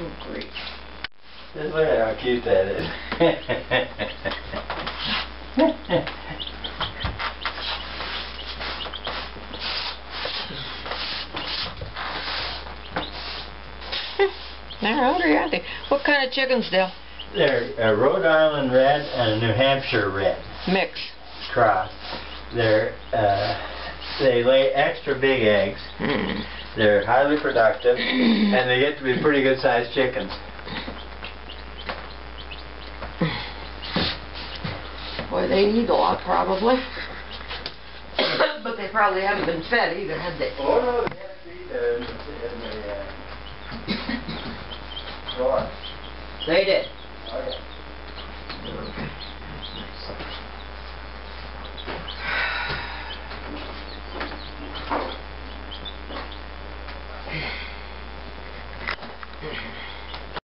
Oh, great. Just look at how cute that is. They're hungry, aren't they? What kind of chickens, Dale? They're a Rhode Island red and a New Hampshire red. Mix. Cross. They lay extra big eggs. They're highly productive, and they get to be pretty good sized chickens. Boy, they eat a lot, probably. But they probably haven't been fed either, have they? Oh no, they have to eat in the store. They did. Oh yeah. Okay. That's nice.